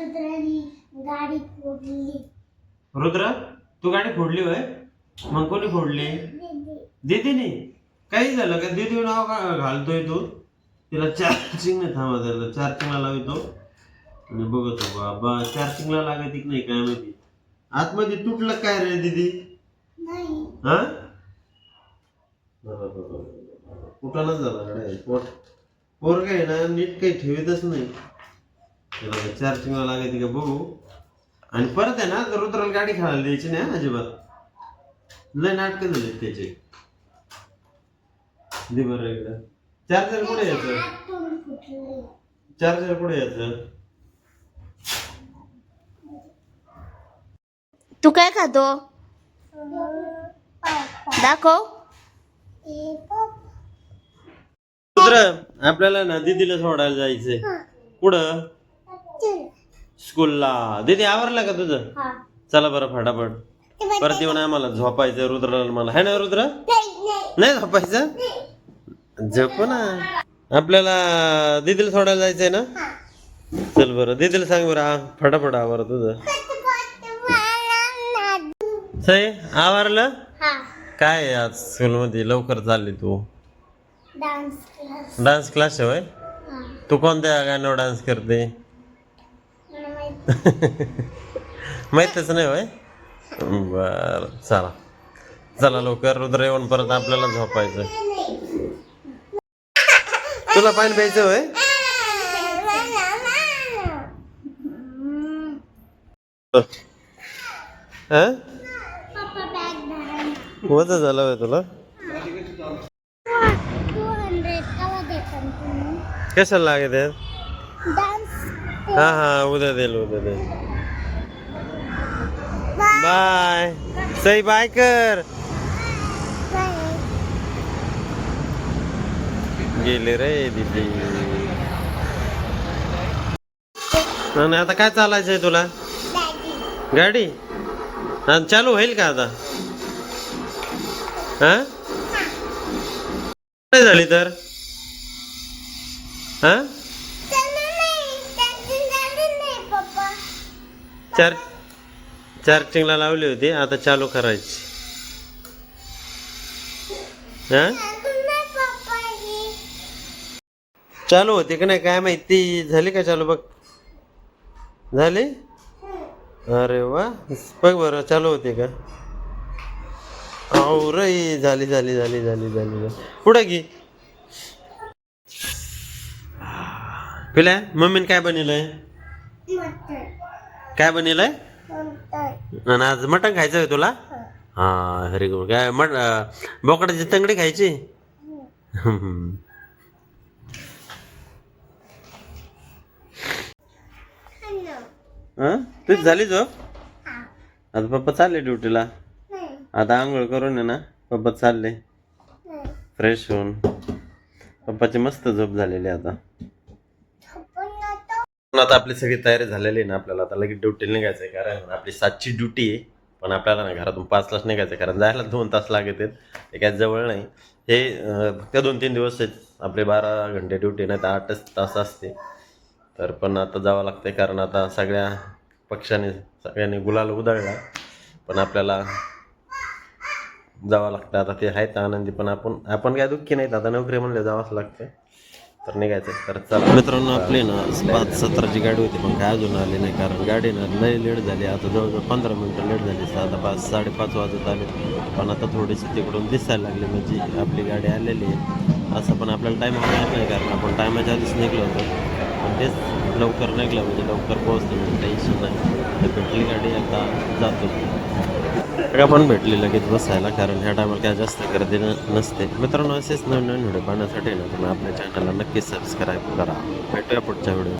गाडी फोडली. रुद्र तू गाडी फोडली होय? मग कोणी फोडली? दीदीने. काही झालं का? दीदी नाव घालतोय तू? तिला चार्जिंग नाही, थांबा त्याला चार्जिंगला लावतो आणि बघतो बाबा चार्जिंगला लागत की नाही काय माहिती. आतमध्ये तुटलं काय रे दीदी? नाही. हा कुठानच झाला गाड्या. पोर काय ना नीट काही ठेवीतच नाही. त्याला चार्जिंगला लागत का बघू. आणि परत आहे ना रुद्राला गाडी खेळायला द्यायची नाही अजिबात. लय नाटक झाले त्याचे. दे बरं इकडं. चार्जर कुठे यायचं? चार्जर कुठे यायचं? तू काय खातो? दाखव. रुद्र आपल्याला ना दीदीला सोडायला जायचंय. कुठं? स्कूलला. दीदी आवरलं का तुझं? चला बरं फटाफट. परत येऊन आम्हाला झोपायचं रुद्राला मला. है ना रुद्र? नाही झोपायचं? झोपू ना. आपल्याला दीदीला सोडायला जायचंय ना? चल बरं दीदीला सांग बरं फटाफट आवर तुझं. सई आवरलं? काय आहे आज स्कूलमध्ये लवकर चालली तू? डान्स क्लास आहे होय? तू कोणत्या गाण्यावर डान्स करते? माहितच नाही होय? बर चला चला लवकर. रुद्र येऊन परत आपल्याला झोपायचं. तुला पाणी प्यायचं होय? वजा झालं होय तुला? कशाला लागत आहे? हा हा उद्या देईल उद्या देईल. बाय. सई बाय कर. गेले रे दीदी. आणि आता काय चालायचंय तुला? गाडी चालू होईल का आता? हा काय झाली तर? हा चार्जिंगला लावली होती आता चालू करायची. हा चालू होती का नाही काय माहिती. झाली का चालू? बघ झाली. अरे वा बघ बरं चालू होते का? औ रे झाली झाली झाली झाली झाली. पुढे घे. पिल्या मम्मीने काय बनवलंय? काय बनवलंय? आणि आज मटण खायचं आहे तुला? हा व्हेरी गुड. काय बोकडाची तंगडी खायची? तुझी झाली झोप? आता पप्पा चालले ड्युटीला. आता आंघोळ करून आहे ना पप्पा चालले फ्रेश होऊन. पप्पाची मस्त झोप झालेली आता. आता आपली सगळी तयारी झालेली आहे ना. आपल्याला आता लगेच ड्युटीला निघायचं आहे कारण आपली 7ची ड्युटी आहे. पण आपल्याला ना घरातून 5लाच निघायचं कारण जायला 2 तास लागत आहेत. हे काय जवळ नाही. हे फक्त 2-3 दिवस आहेत आपले 12 घंटे ड्युटी नाही तर 8 तास असते. तर पण आता जावं लागतं कारण आता सगळ्या पक्षाने सगळ्यांनी गुलाल उधळला. पण आपल्याला जावं लागतं. आता ते आहेत आनंदी पण आपण काय दुःखी नाहीत. आता नोकरी म्हणले जावंच लागतं. तर निघायचं. तर चला मित्रांनो आपली ना 5:17ची गाडी होती पण काय अजून आली नाही कारण गाडी ना लय लेट झाली. आता जवळजवळ 15 मिनटं लेट झाली. आता 5-5:30 वाजत आले. पण आता थोडीशी तिकडून दिसायला लागली म्हणजे आपली गाडी आलेली आहे. असं पण आपल्याला टाईम होणार नाही कारण आपण टायमाच्या आधीच निघलो होतो. पण तेच लवकर निघलं म्हणजे लवकर पोहोचतो म्हणजे टेन्शन नाही. तर भेटली गाडी आता जातो. सगळं पण भेटली लगेच बसायला कारण ह्या टायमाला काय जास्त गर्दी नसते. मित्रांनो असेच नवीन व्हिडिओ पाहण्यासाठी ना तुम्ही आपल्या चॅनलला नक्कीच सबस्क्राईब करा. भेटूया पुढच्या व्हिडिओ.